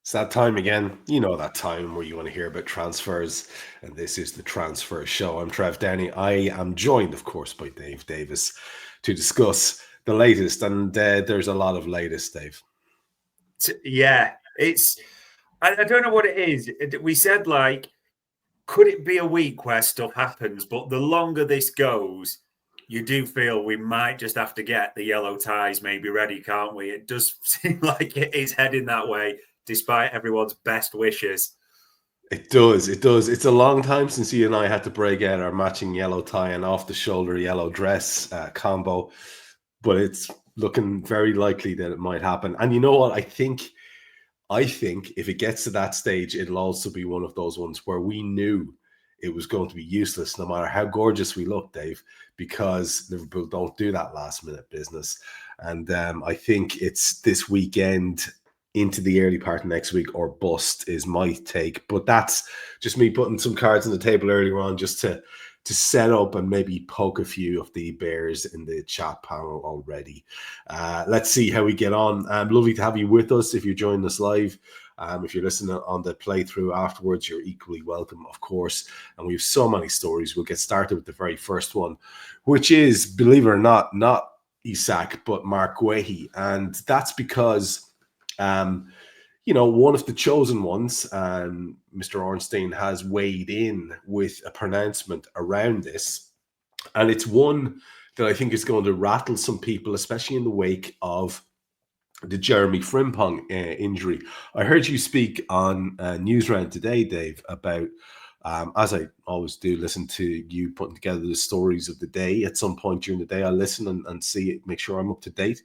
It's that time again. You know that time where you want to hear about transfers, and this is the Transfer Show. I'm Trev Downey. I am joined, of course, by Dave Davis to discuss the latest, and there's a lot of latest, Dave. Yeah, I don't know what it is. We said, like, could it be a week where stuff happens? But the longer this goes, you do feel we might just have to get the yellow ties maybe ready, can't we? It does seem like it is heading that way, despite everyone's best wishes. It does. It does. It's a long time since you and I had to break out our matching yellow tie and off the shoulder yellow dress combo, but it's looking very likely that it might happen. And you know what? I think if it gets to that stage, it'll also be one of those ones where we knew it was going to be useless no matter how gorgeous we look, Dave, because Liverpool don't do that last minute business. And I think it's this weekend into the early part of next week or bust is my take. But that's just me putting some cards on the table earlier on just to set up and maybe poke a few of the bears in the chat panel already. Let's see how we get on. Lovely to have you with us if you're joining us live. If you're listening on the playthrough afterwards, you're equally welcome, of course. And we have so many stories. We'll get started with the very first one, which is, believe it or not Isak, but Marc Guehi. And that's because one of the chosen ones, Mr. Ornstein, has weighed in with a pronouncement around this. And it's one that I think is going to rattle some people, especially in the wake of the Jeremy Frimpong injury. I heard you speak on Newsround today, Dave, about, as I always do, listen to you putting together the stories of the day. At some point during the day, I listen and see it, make sure I'm up to date.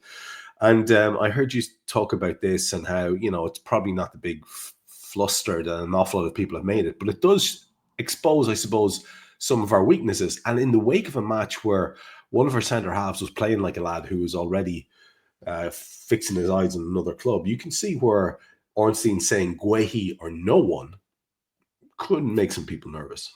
And I heard you talk about this and how, it's probably not the big fluster that an awful lot of people have made it, but it does expose, I suppose, some of our weaknesses. And in the wake of a match where one of our centre halves was playing like a lad who was already fixing his eyes on another club, you can see where Ornstein saying Guehi or no one could make some people nervous.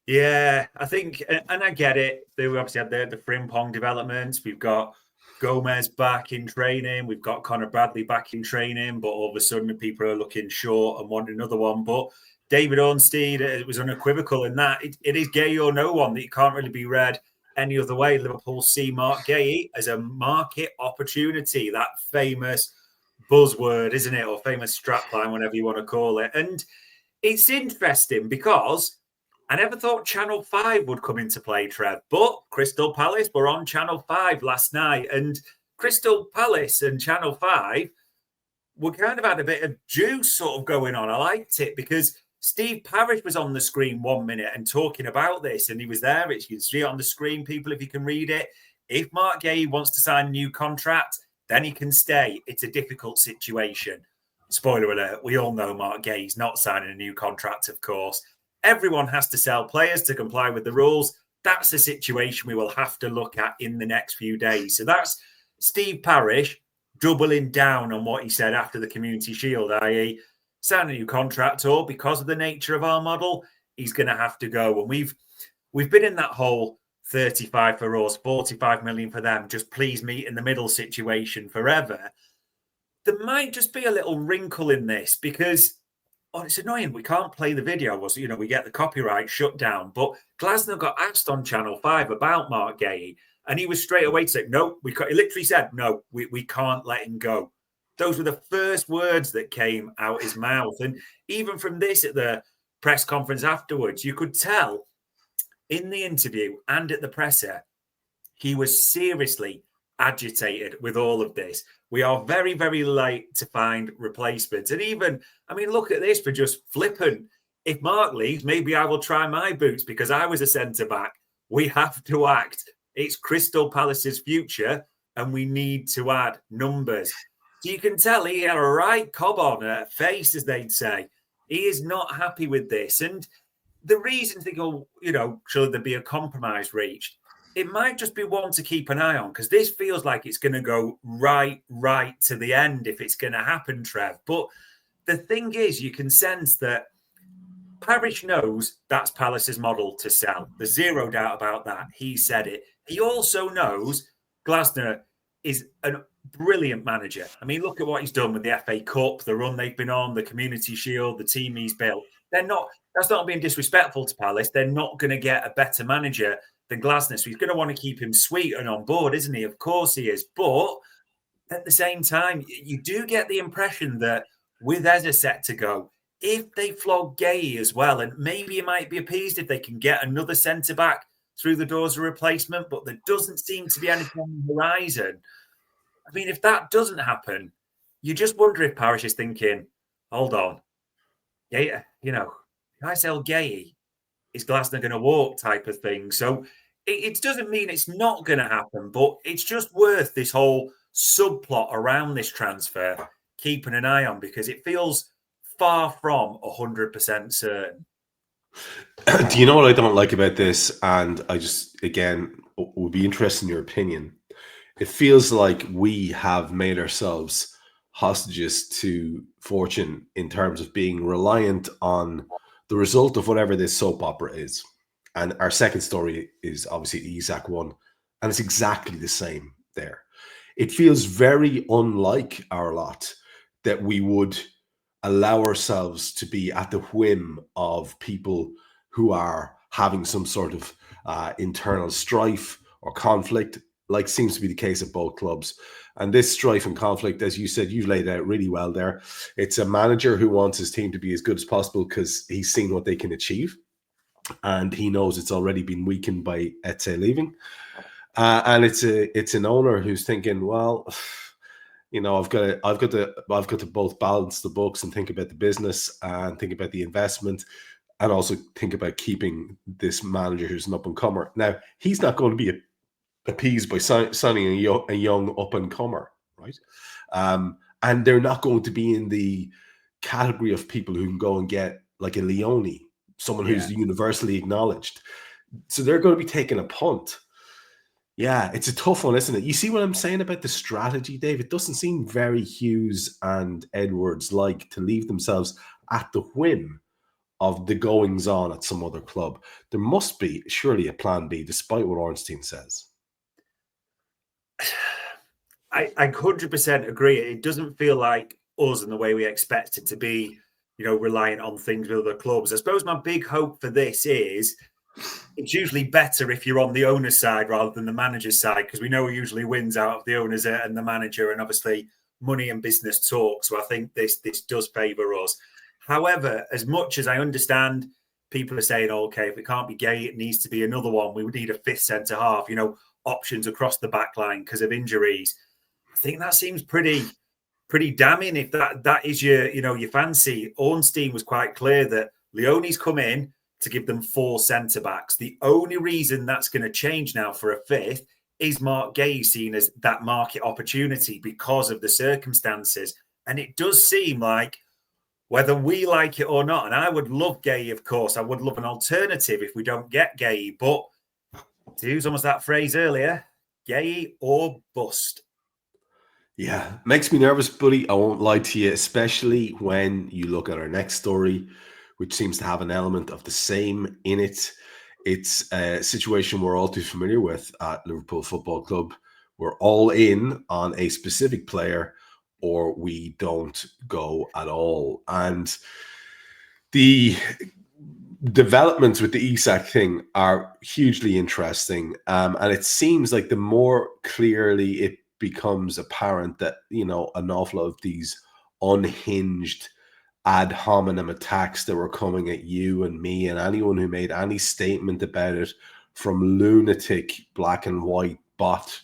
Yeah, I think, and I get it. They obviously had the Frimpong developments. We've got Gomez back in training. We've got Conor Bradley back in training, but all of a sudden people are looking short and want another one. But David Ornstein, it was unequivocal in that it is Guehi or no one, that it can't really be read any other way. Liverpool see Marc Guehi as a market opportunity, that famous buzzword, isn't it? Or famous strapline, whatever you want to call it. And it's interesting because I never thought Channel 5 would come into play, Trev, but Crystal Palace were on Channel 5 last night, and Crystal Palace and Channel 5 were kind of had a bit of juice sort of going on. I liked it because Steve Parish was on the screen 1 minute and talking about this, and he was there. You can see it on the screen, people, if you can read it. If Marc Guehi wants to sign a new contract, then he can stay. It's a difficult situation. Spoiler alert, we all know Marc Guehi's not signing a new contract, of course. Everyone has to sell players to comply with the rules. That's a situation we will have to look at in the next few days. So that's Steve Parish doubling down on what he said after the Community Shield, i.e. sign a new contract, or because of the nature of our model, he's going to have to go. And we've been in that whole 35 for us, 45 million for them, just please meet in the middle situation forever. There might just be a little wrinkle in this because it's annoying. We can't play the video. We get the copyright shut down. But Glasner got asked on Channel 5 about Marc Guehi, and he was straight away saying, no, he literally said, no, we can't let him go. Those were the first words that came out his mouth. And even from this at the press conference afterwards, you could tell in the interview and at the presser, he was seriously agitated with all of this. We are very, very late to find replacements. And even, look at this for just flippant. If Marc leaves, maybe I will try my boots because I was a centre-back. We have to act. It's Crystal Palace's future, and we need to add numbers. So you can tell he had a right cob on a face, as they'd say. He is not happy with this. And the reason to go, should there be a compromise reached? It might just be one to keep an eye on because this feels like it's going to go right to the end if it's going to happen, Trev. But the thing is, you can sense that Parish knows that's Palace's model to sell. There's zero doubt about that. He said it. He also knows Glasner is a brilliant manager. I mean, look at what he's done with the FA Cup, the run they've been on, the Community Shield, the team he's built. That's not being disrespectful to Palace. They're not going to get a better manager than Glasner. So he's going to want to keep him sweet and on board, isn't he? Of course he is. But at the same time, you do get the impression that with Eza set to go, if they flog Guehi as well, and maybe he might be appeased if they can get another centre-back through the doors of replacement, but there doesn't seem to be anything on the horizon. I mean, if that doesn't happen, you just wonder if Parish is thinking, hold on, yeah, if I sell Guehi, is Glasner going to walk type of thing? So it doesn't mean it's not going to happen, but it's just worth this whole subplot around this transfer keeping an eye on, because it feels far from 100% certain. Do you know what I don't like about this? And I just, again, would be interested in your opinion. It feels like we have made ourselves hostages to fortune in terms of being reliant on the result of whatever this soap opera is. And our second story is obviously the Isak one, and it's exactly the same there. It feels very unlike our lot that we would allow ourselves to be at the whim of people who are having some sort of internal strife or conflict, like seems to be the case at both clubs. And this strife and conflict, as you said, you've laid out really well there. It's a manager who wants his team to be as good as possible because he's seen what they can achieve. And he knows it's already been weakened by Eze leaving. And it's an owner who's thinking, well, I've got to both balance the books and think about the business and think about the investment, and also think about keeping this manager who's an up and comer. Now, he's not going to be appeased by signing a young up and comer, right? And they're not going to be in the category of people who can go and get like a Leone, someone who's universally acknowledged. So they're going to be taking a punt. Yeah, it's a tough one, isn't it? You see what I'm saying about the strategy, Dave? It doesn't seem very Hughes and Edwards like to leave themselves at the whim of the goings on at some other club. There must be surely a plan B, despite what Ornstein says. I 100% agree. It doesn't feel like us in the way we expect it to be, reliant on things with other clubs. I suppose my big hope for this is it's usually better if you're on the owner's side rather than the manager's side, because we know who usually wins out of the owners and the manager, and obviously money and business talk. So I think this does favour us. However, as much as I understand people are saying, okay, if it can't be Guehi, it needs to be another one. We would need a fifth centre half, options across the back line because of injuries. I think that seems pretty damning if that is your fancy. Ornstein was quite clear that Leone's come in to give them 4 centre-backs. The only reason that's going to change now for a fifth is Marc Guehi seen as that market opportunity because of the circumstances. And it does seem like, whether we like it or not, and I would love Guehi, of course, I would love an alternative if we don't get Guehi, but to use almost that phrase earlier, Guehi or bust. Yeah, makes me nervous, buddy. I won't lie to you, especially when you look at our next story, which seems to have an element of the same in it. It's a situation we're all too familiar with at Liverpool Football Club. We're all in on a specific player, or we don't go at all. And the developments with the Isak thing are hugely interesting. And it seems like the more clearly it becomes apparent that, an awful lot of these unhinged ad hominem attacks that were coming at you and me and anyone who made any statement about it from lunatic black and white bot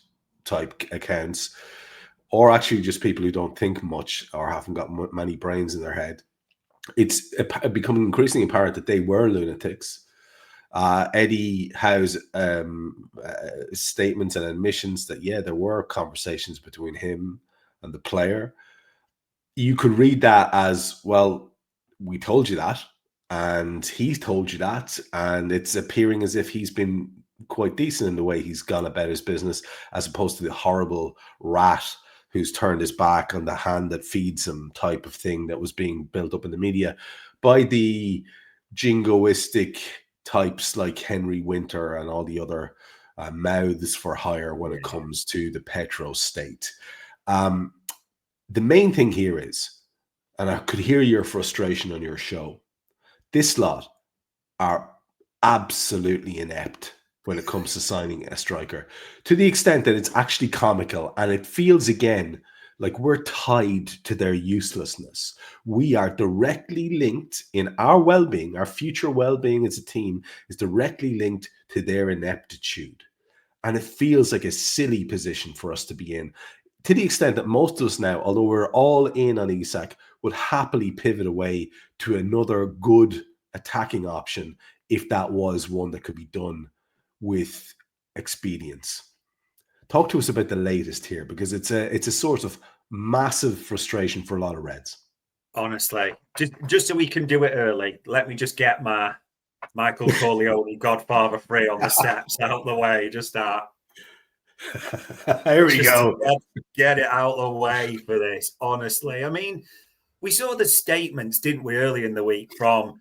type accounts, or actually just people who don't think much or haven't got many brains in their head. It's becoming increasingly apparent that they were lunatics. Eddie Howe's statements and admissions that, there were conversations between him and the player. You could read that as, well, we told you that, and he's told you that, and it's appearing as if he's been quite decent in the way he's gone about his business, as opposed to the horrible rat who's turned his back on the hand that feeds him type of thing that was being built up in the media by the jingoistic types like Henry Winter and all the other mouths for hire when it comes to the petro state. The main thing here is, and I could hear your frustration on your show, this lot are absolutely inept when it comes to signing a striker, to the extent that it's actually comical, and it feels again like we're tied to their uselessness. We are directly linked in our well-being, our future well-being as a team is directly linked to their ineptitude. And it feels like a silly position for us to be in, to the extent that most of us now, although we're all in on Isak, would happily pivot away to another good attacking option if that was one that could be done with expedience. Talk to us about the latest here, because it's a source of massive frustration for a lot of Reds. Honestly, just so we can do it early, let me just get my Michael Corleone Godfather 3 on the steps out the way. Just start. Here we go. Get it out the way for this. Honestly, I mean, we saw the statements, didn't we, early in the week from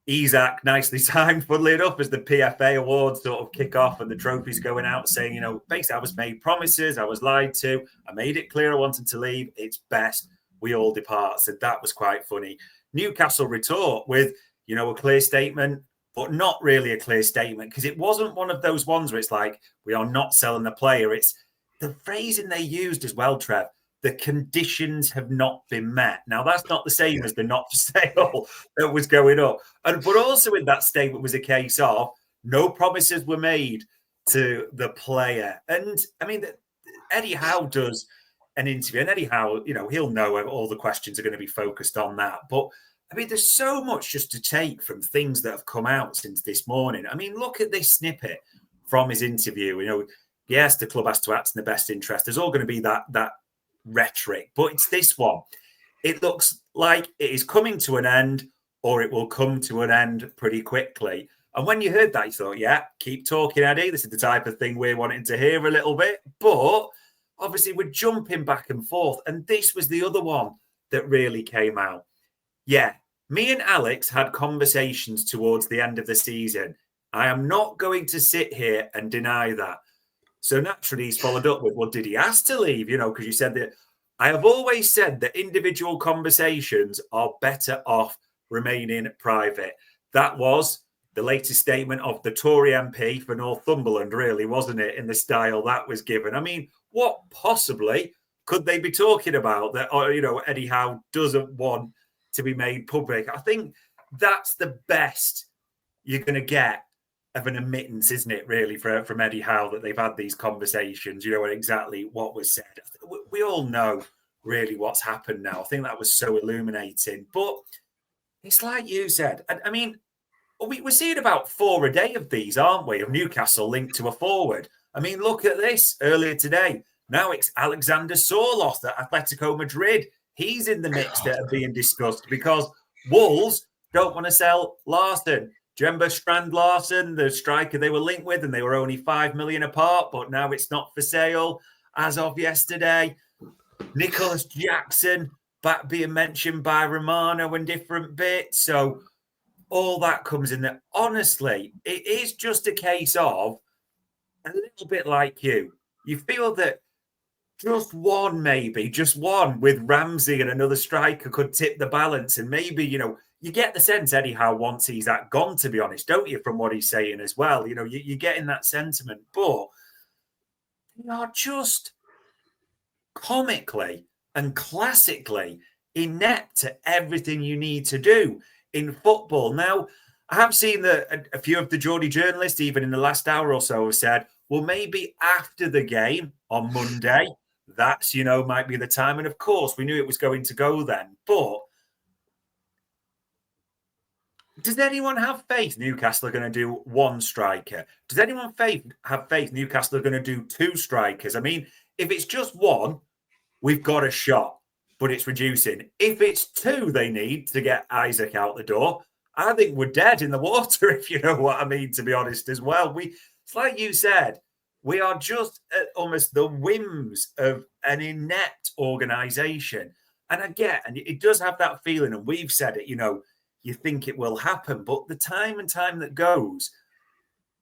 Isak, nicely timed, funnily enough, as the PFA awards sort of kick off and the trophies going out, saying, basically, I was made promises, I was lied to, I made it clear I wanted to leave. It's best we all depart. So that was quite funny. Newcastle retort with, a clear statement, but not really a clear statement, because it wasn't one of those ones where it's like, we are not selling the player. It's the phrasing they used as well, Trev. The conditions have not been met. Now, that's not the same as the not for sale that was going up. But also in that statement was a case of no promises were made to the player. And I mean, Eddie Howe does an interview, and Eddie Howe, he'll know all the questions are going to be focused on that. But I mean, there's so much just to take from things that have come out since this morning. I mean, look at this snippet from his interview. Yes, the club has to act in the best interest. There's all going to be that rhetoric, but it's this one. It looks like it is coming to an end, or it will come to an end pretty quickly. And when you heard that, you thought, yeah, keep talking, Eddie. This is the type of thing we're wanting to hear a little bit. But obviously, we're jumping back and forth. And this was the other one that really came out. Yeah, me and Alex had conversations towards the end of the season. I am not going to sit here and deny that. So naturally, he's followed up with, well, did he ask to leave? Because you said that. I have always said that individual conversations are better off remaining private. That was the latest statement of the Tory MP for Northumberland, really, wasn't it, in the style that was given? I mean, what possibly could they be talking about that, Eddie Howe doesn't want to be made public? I think that's the best you're going to get of an admittance, isn't it, really, from Eddie Howe, that they've had these conversations, exactly what was said. We all know really what's happened now. I think that was so illuminating. But it's like you said. I mean, we're seeing about 4 a day of these, aren't we, of Newcastle linked to a forward. I mean, look at this earlier today. Now it's Alexander Sorloth at Atletico Madrid. He's in the mix that are being discussed because Wolves don't want to sell Larson. Do you remember Strand Larson, the striker they were linked with, and they were only 5 million apart, but now it's not for sale as of yesterday. Nicholas Jackson back being mentioned by Romano and different bits. So all that comes in there. Honestly, it is just a case of a little bit like you. You feel that just one with Ramsey and another striker could tip the balance. And maybe, you get the sense Eddie Howe wants Isak gone, to be honest, don't you, from what he's saying as well? You're getting that sentiment. But they are just comically and classically inept at everything you need to do in football. Now, I have seen that a few of the Geordie journalists, even in the last hour or so, have said, well, maybe after the game on Monday, that's, might be the time. And of course, we knew it was going to go then. But does anyone have faith Newcastle are going to do one striker? Does anyone have faith Newcastle are going to do 2 strikers? I mean, if it's just one, we've got a shot, but it's reducing. If it's 2 they need to get Isak out the door, I think we're dead in the water, if you know what I mean, to be honest, as well. It's like you said, we are just at almost the whims of an inept organisation. And and it does have that feeling, and we've said it, you think it will happen, but the time that goes,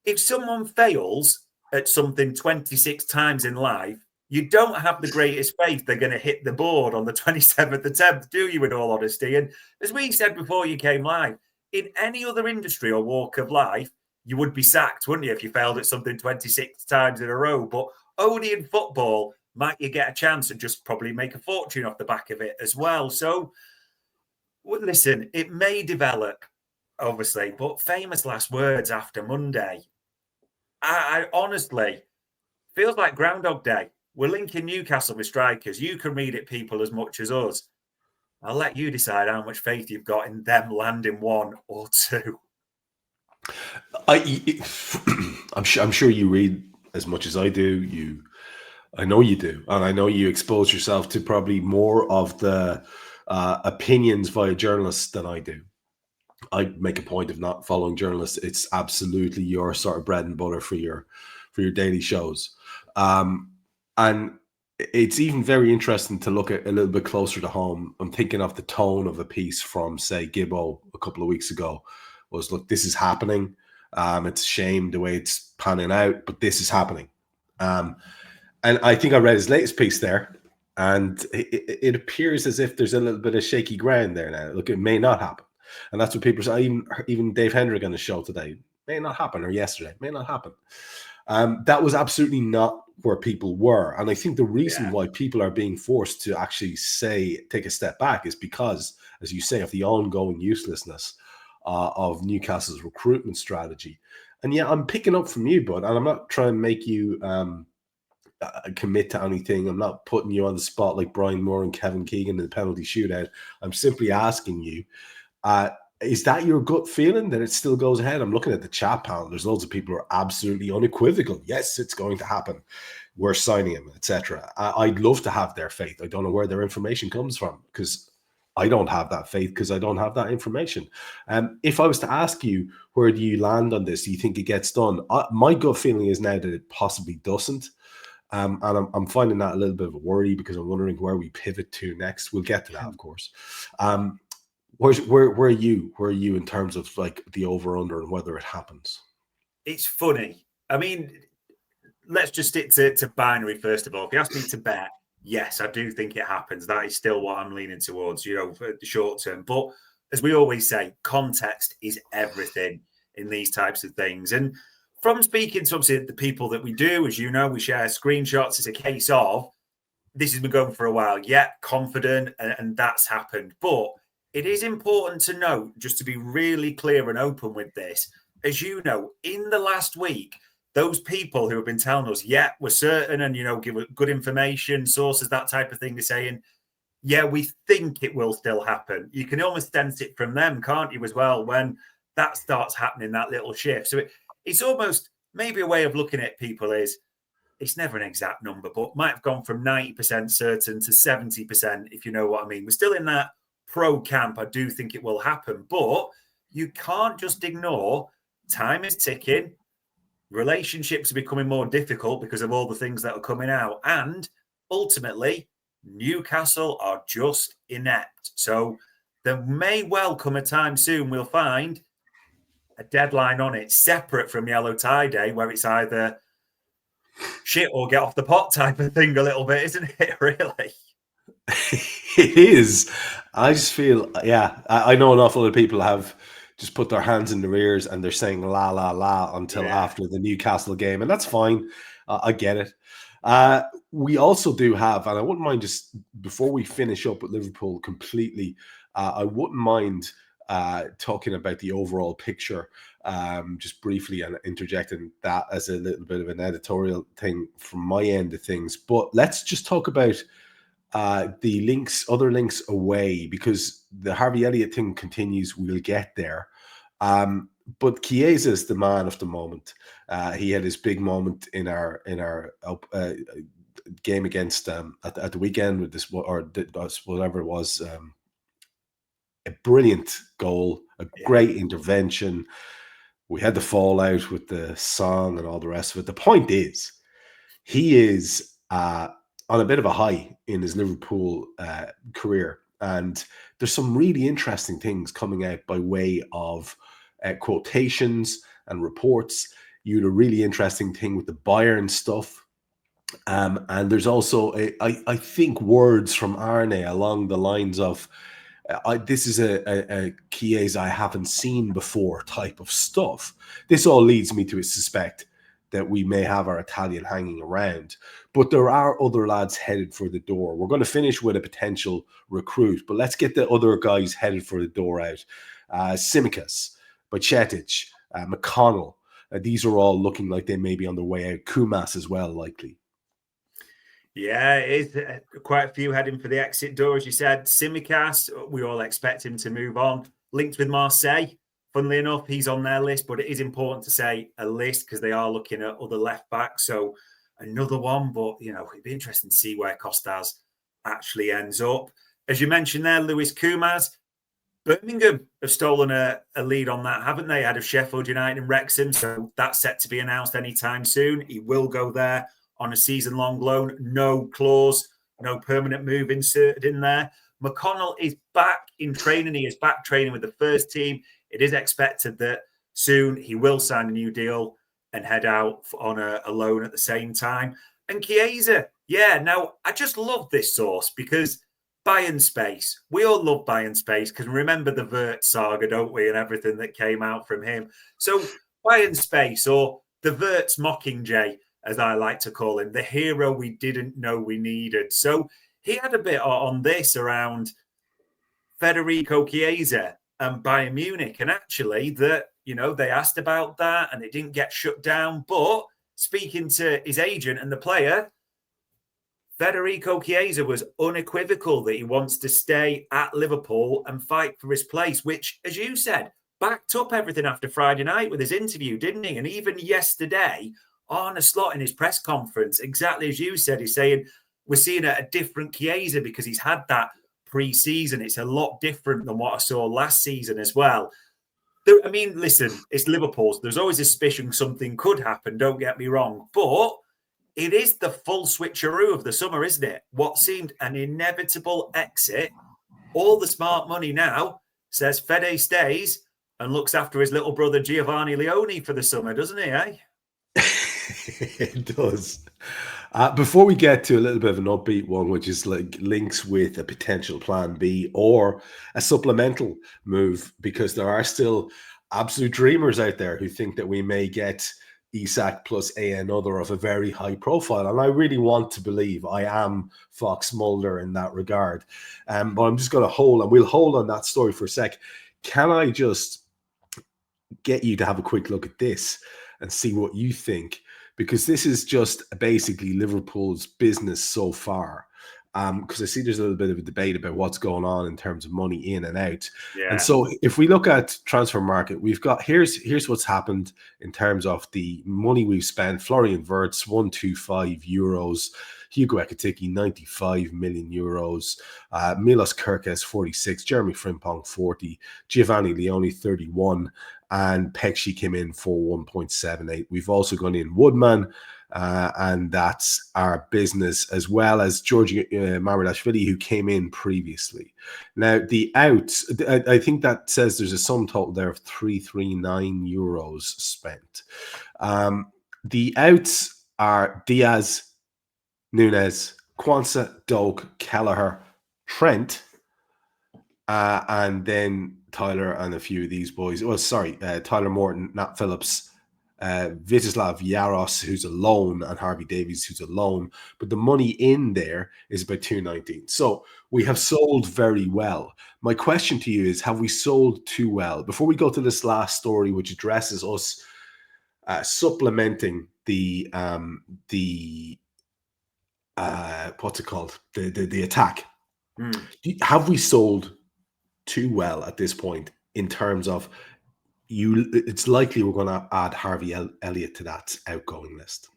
if someone fails, at something 26 times in life, you don't have the greatest faith they're going to hit the board on the 27th attempt, do you, in all honesty? And as we said before you came live, in any other industry or walk of life, you would be sacked, wouldn't you, if you failed at something 26 times in a row? But only in football might you get a chance and just probably make a fortune off the back of it as well. So, listen, it may develop, obviously, but famous last words after Monday. I honestly feels like Groundhog Day. We're linking Newcastle with strikers. You can read it, people, as much as us. I'll let you decide how much faith you've got in them landing one or two. I'm sure you read as much as I do. I know you do, and I know you expose yourself to probably more of the opinions via journalists than I do. I make a point of not following journalists. It's absolutely your sort of bread and butter for your daily shows, and it's even very interesting to look at a little bit closer to home. I'm thinking of the tone of a piece from, say, Gibbo a couple of weeks ago. Was, look, this is happening. It's a shame the way it's panning out, but this is happening. And I think I read his latest piece there, and it appears as if there's a little bit of shaky ground there now. Look, it may not happen. And that's what people say. Even Dave Hendrick on the show today, may not happen, or yesterday, may not happen. That was absolutely not where people were. And I think the reason why people are being forced to actually take a step back is because, as you say, of the ongoing uselessness of Newcastle's recruitment strategy. And yeah, I'm picking up from you, bud, and I'm not trying to make you commit to anything. I'm not putting you on the spot like Brian Moore and Kevin Keegan in the penalty shootout. I'm simply asking you, is that your gut feeling that it still goes ahead? I'm looking at the chat panel. There's loads of people who are absolutely unequivocal. Yes, it's going to happen. We're signing him, etc. I'd love to have their faith. I don't know where their information comes from, because I don't have that faith, because I don't have that information. If I was to ask you, where do you land on this? Do you think it gets done? My gut feeling is now that it possibly doesn't. And I'm finding that a little bit of a worry, because I'm wondering where we pivot to next. We'll get to that, of course. Where are you? Where are you in terms of like the over under and whether it happens? It's funny. I mean, let's just stick to binary first of all. If you ask me to bet, yes, I do think it happens. That is still what I'm leaning towards, for the short term. But as we always say, context is everything in these types of things. And from speaking to obviously the people that we do, as you know, we share screenshots. It's a case of this has been going for a while. Yeah, confident, and that's happened. But it is important to note, just to be really clear and open with this, as you know, in the last week, those people who have been telling us, yeah, we're certain, and, give good information, sources, that type of thing, are saying, yeah, we think it will still happen. You can almost sense it from them, can't you, as well, when that starts happening, that little shift. So it's almost maybe a way of looking at people is, it's never an exact number, but might have gone from 90% certain to 70%, if you know what I mean. We're still in that pro camp. I do think it will happen, but you can't just ignore time is ticking. Relationships are becoming more difficult because of all the things that are coming out. And ultimately, Newcastle are just inept. So there may well come a time soon we'll find a deadline on it separate from Yellow Tie Day, where it's either shit or get off the pot type of thing a little bit, isn't it, really? It is. I just feel, I know an awful lot of people have just put their hands in their ears and they're saying la, la, la until after the Newcastle game. And that's fine. I get it. We also do have, and I wouldn't mind just before we finish up with Liverpool completely, I wouldn't mind talking about the overall picture just briefly, and interjecting that as a little bit of an editorial thing from my end of things. But let's just talk about the other links away, because the Harvey Elliott thing continues. We'll get there. But Chiesa is the man of the moment. He had his big moment in our game against at the weekend with this, or whatever it was. A brilliant goal, a great intervention. We had the fallout with the song and all the rest of it. The point is, he is on a bit of a high in his Liverpool career. And there's some really interesting things coming out by way of quotations and reports. You had a really interesting thing with the Bayern stuff. And there's also, I think, words from Arne along the lines of, this is a Chiesa I haven't seen before type of stuff. This all leads me to suspect that we may have our Italian hanging around. But there are other lads headed for the door. We're going to finish with a potential recruit, but let's get the other guys headed for the door out. Tsimikas, Bajcetic, McConnell. These are all looking like they may be on their way out. Kumas as well, likely. Yeah, it is quite a few heading for the exit door, as you said. Tsimikas, we all expect him to move on. Linked with Marseille. Funnily enough, he's on their list, but it is important to say a list because they are looking at other left backs. So another one, but it'd be interesting to see where Costas actually ends up. As you mentioned there, Luis Kumas, Birmingham have stolen a lead on that, haven't they? Out of Sheffield United and Wrexham. So that's set to be announced anytime soon. He will go there on a season-long loan. No clause, no permanent move inserted in there. McConnell is back in training. He is back training with the first team. It is expected that soon he will sign a new deal and head out on a loan at the same time. And Chiesa, now I just love this source because Bayern space. We all love Bayern space because remember the Vert saga, don't we? And everything that came out from him. So Bayern space, or the Vert's Mockingjay, as I like to call him, the hero we didn't know we needed. So he had a bit on this around Federico Chiesa and Bayern Munich. And actually that, they asked about that and it didn't get shut down. But speaking to his agent and the player, Federico Chiesa was unequivocal that he wants to stay at Liverpool and fight for his place, which, as you said, backed up everything after Friday night with his interview, didn't he? And even yesterday, Arne Slot in his press conference, exactly as you said, he's saying we're seeing a different Chiesa because he's had that pre-season. It's a lot different than what I saw last season as well. I mean, listen, it's Liverpool. So there's always a suspicion something could happen, don't get me wrong. But it is the full switcheroo of the summer, isn't it? What seemed an inevitable exit. All the smart money now says Fede stays and looks after his little brother Giovanni Leone for the summer, doesn't he, eh? It does. Before we get to a little bit of an upbeat one, which is like links with a potential plan B or a supplemental move, because there are still absolute dreamers out there who think that we may get Isak plus another of a very high profile. And I really want to believe I am Fox Mulder in that regard. But I'm just going to we'll hold on that story for a sec. Can I just get you to have a quick look at this and see what you think? Because this is just basically Liverpool's business so far. Because I see there's a little bit of a debate about what's going on in terms of money in and out. Yeah. And so if we look at transfer market, we've got here's what's happened in terms of the money we've spent. Florian Wirtz, 125 euros. Hugo Ekitike, 95 million euros. Milos Kerkez, 46. Jeremy Frimpong, 40. Giovanni Leone, 31. And Pekshi came in for 1.78. We've also gone in Woodman, and that's our business, as well as Georgi Marilashvili, who came in previously. Now, the outs, I think that says there's a sum total there of 339 euros spent. The outs are Diaz, Nunes, Kwanzaa, Doak, Kelleher, Trent, and then Tyler and a few of these boys. Oh, sorry, Tyler Morton, Nat Phillips, Vyacheslav Yaros, who's a loan, and Harvey Davies, who's a loan. But the money in there is about 219. So we have sold very well. My question to you is, have we sold too well? Before we go to this last story, which addresses us supplementing the what's it called? The attack. Have we sold too well at this point in terms of it's likely we're going to add Harvey Elliott to that outgoing list?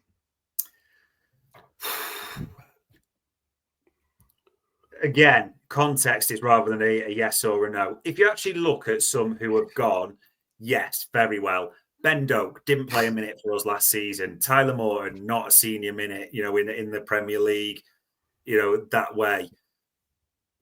Again, context is rather than a yes or a no. If you actually look at some who have gone, yes, very well. Ben Doak didn't play a minute for us last season. Tyler Morton, not a senior minute, in the Premier League, that way.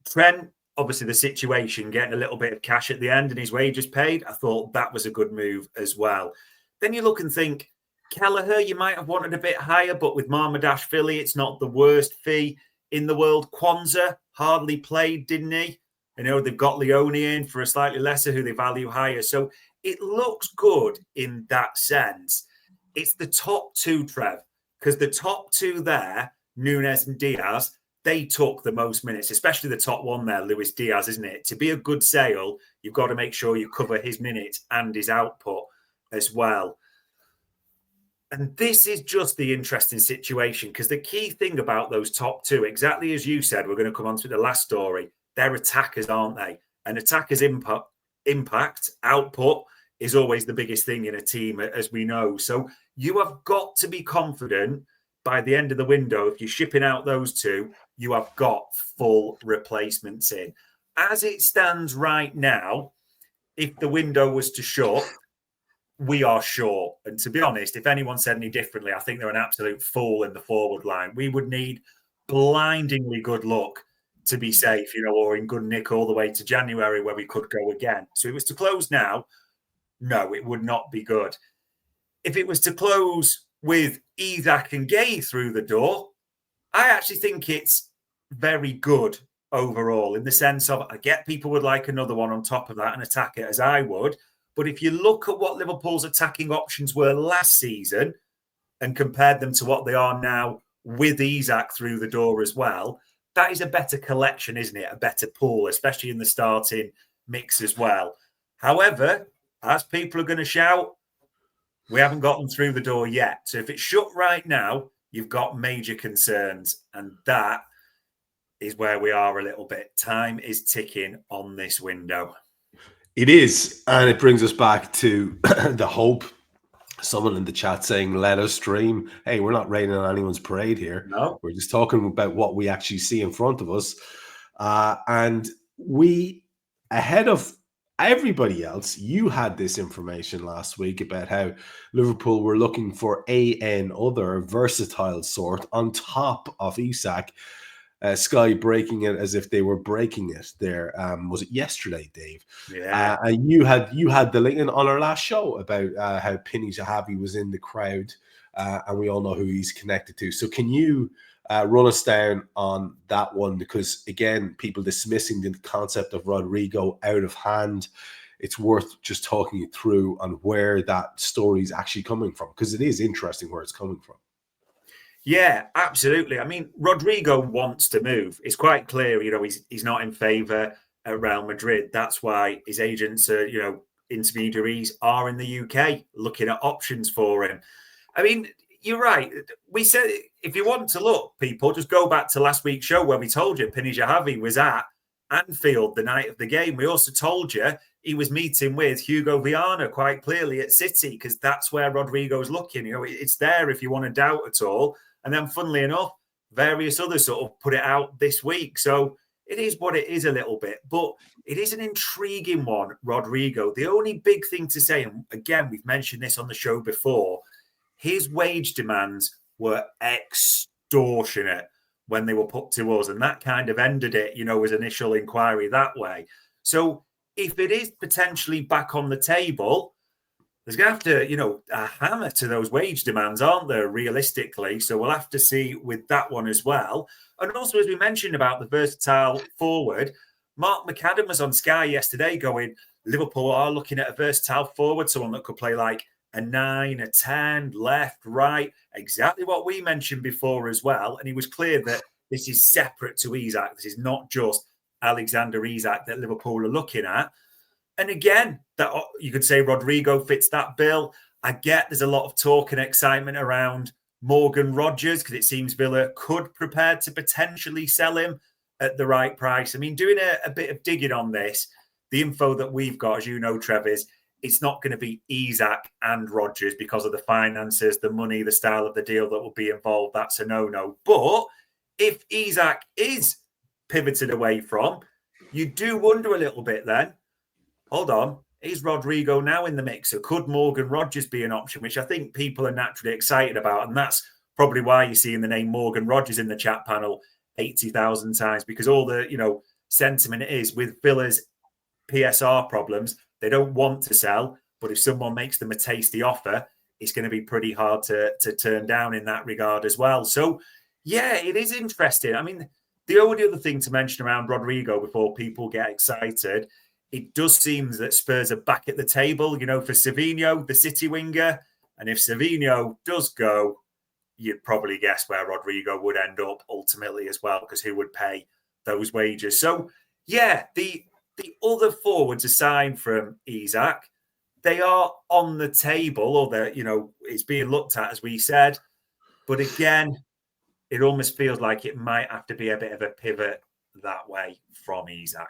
Trent, obviously the situation, getting a little bit of cash at the end and his wages paid, I thought that was a good move as well. Then you look and think, Kelleher, you might have wanted a bit higher, but with Marmadashvili, it's not the worst fee in the world. Kwanzaa hardly played, didn't he? They've got Leone in for a slightly lesser who they value higher. So it looks good in that sense. It's the top two, Trev, because the top two there, Nunes and Diaz, they took the most minutes, especially the top one there, Luis Diaz, isn't it? To be a good sale, you've got to make sure you cover his minutes and his output as well. And this is just the interesting situation, because the key thing about those top two, exactly as you said, we're going to come on to the last story, they're attackers, aren't they? And attackers' impact, output is always the biggest thing in a team, as we know. So you have got to be confident by the end of the window, if you're shipping out those two, you have got full replacements in. As it stands right now, if the window was to shut, we are short. And to be honest, if anyone said any differently, I think they're an absolute fool in the forward line. We would need blindingly good luck to be safe, or in good nick all the way to January where we could go again. So if it was to close now, no, it would not be good. If it was to close with Isak and Guehi through the door, I actually think it's very good overall, in the sense of, I get people would like another one on top of that and attack it as I would. But if you look at what Liverpool's attacking options were last season and compared them to what they are now with Isak through the door as well, that is a better collection, isn't it? A better pool, especially in the starting mix as well. However, as people are going to shout, we haven't gotten through the door yet. So if it's shut right now, you've got major concerns. And that is where we are a little bit. Time is ticking on this window. It is. And it brings us back to the hope. Someone in the chat saying, let us dream. Hey, we're not raining on anyone's parade here. No. We're just talking about what we actually see in front of us. And we, ahead of everybody else, you had this information last week about how Liverpool were looking for another versatile sort on top of Isak. Sky breaking it as if they were breaking it there. Was it yesterday, Dave? Yeah. And you had the link on our last show about how Penny Zahavi was in the crowd, and we all know who he's connected to. So can you run us down on that one? Because again, people dismissing the concept of Rodrigo out of hand. It's worth just talking it through on where that story is actually coming from, because it is interesting where it's coming from. Yeah, absolutely. I mean, Rodrigo wants to move. It's quite clear, he's not in favour at Real Madrid. That's why his agents are, intermediaries are in the UK looking at options for him. I mean, you're right. We said, if you want to look, people, just go back to last week's show where we told you Penny Zahavi was at Anfield the night of the game. We also told you he was meeting with Hugo Viana quite clearly at City, because that's where Rodrigo's looking. It's there if you want to doubt at all. And then, funnily enough, various others sort of put it out this week. So it is what it is a little bit. But it is an intriguing one, Rodrigo. The only big thing to say, and again, we've mentioned this on the show before, his wage demands were extortionate when they were put to us. And that kind of ended it, his initial inquiry that way. So if it is potentially back on the table, there's going to have to, a hammer to those wage demands, aren't there, realistically? So we'll have to see with that one as well. And also, as we mentioned about the versatile forward, Marc McAdam was on Sky yesterday going, Liverpool are looking at a versatile forward, someone that could play like a 9, a 10, left, right, exactly what we mentioned before as well. And he was clear that this is separate to Isak. This is not just Alexander Isak that Liverpool are looking at. And again, that you could say Rodrigo fits that bill. I get there's a lot of talk and excitement around Morgan Rogers, because it seems Villa could prepare to potentially sell him at the right price. I mean, doing a bit of digging on this, the info that we've got, as you know, Trev, is it's not going to be Isak and Rogers because of the finances, the money, the style of the deal that will be involved. That's a no-no. But if Isak is pivoted away from, you do wonder a little bit then, hold on, is Rodrigo now in the mix? So could Morgan Rogers be an option, which I think people are naturally excited about? And that's probably why you're seeing the name Morgan Rogers in the chat panel 80,000 times, because all the, sentiment is with Villa's PSR problems, they don't want to sell. But if someone makes them a tasty offer, it's going to be pretty hard to turn down in that regard as well. So, yeah, it is interesting. I mean, the only other thing to mention around Rodrigo before people get excited, it does seem that Spurs are back at the table, for Savinho, the City winger. And if Savinho does go, you'd probably guess where Rodrigo would end up ultimately as well, because who would pay those wages? So, yeah, the other forwards aside from Isak, they are on the table, or they're, it's being looked at, as we said. But again, it almost feels like it might have to be a bit of a pivot that way from Isak.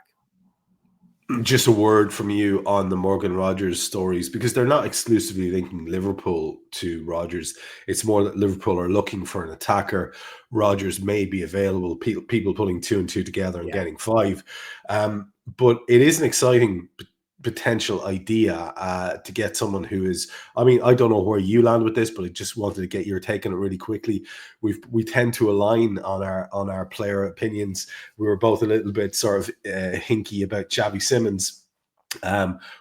Just a word from you on the Morgan Rodgers stories, because they're not exclusively linking Liverpool to Rodgers. It's more that Liverpool are looking for an attacker. Rodgers may be available, people putting 2 and 2 together and getting 5. But it is an exciting potential idea to get someone who is, I mean, I don't know where you land with this, but I just wanted to get your take on it really quickly. We tend to align on our player opinions. We were both a little bit sort of hinky about Xavi Simons,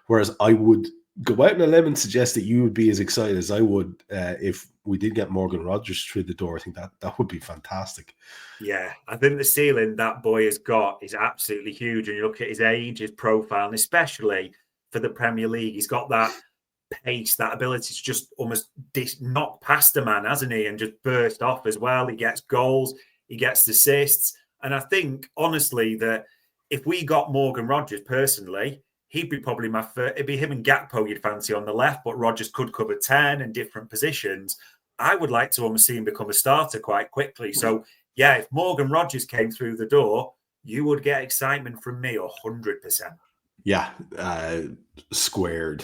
whereas I would go out on a limb and suggest that you would be as excited as I would if we did get Morgan Rodgers through the door. I think that would be fantastic. Yeah, I think the ceiling that boy has got is absolutely huge. And you look at his age, his profile, and especially for the Premier League, he's got that pace, that ability to just almost knock past a man, hasn't he? And just burst off as well. He gets goals, he gets assists. And I think, honestly, that if we got Morgan Rodgers personally, he'd be probably my first. It'd be him and Gakpo you'd fancy on the left, but Rodgers could cover 10 in different positions. I would like to almost see him become a starter quite quickly. So, yeah, if Morgan Rodgers came through the door, you would get excitement from me 100%. Yeah, squared.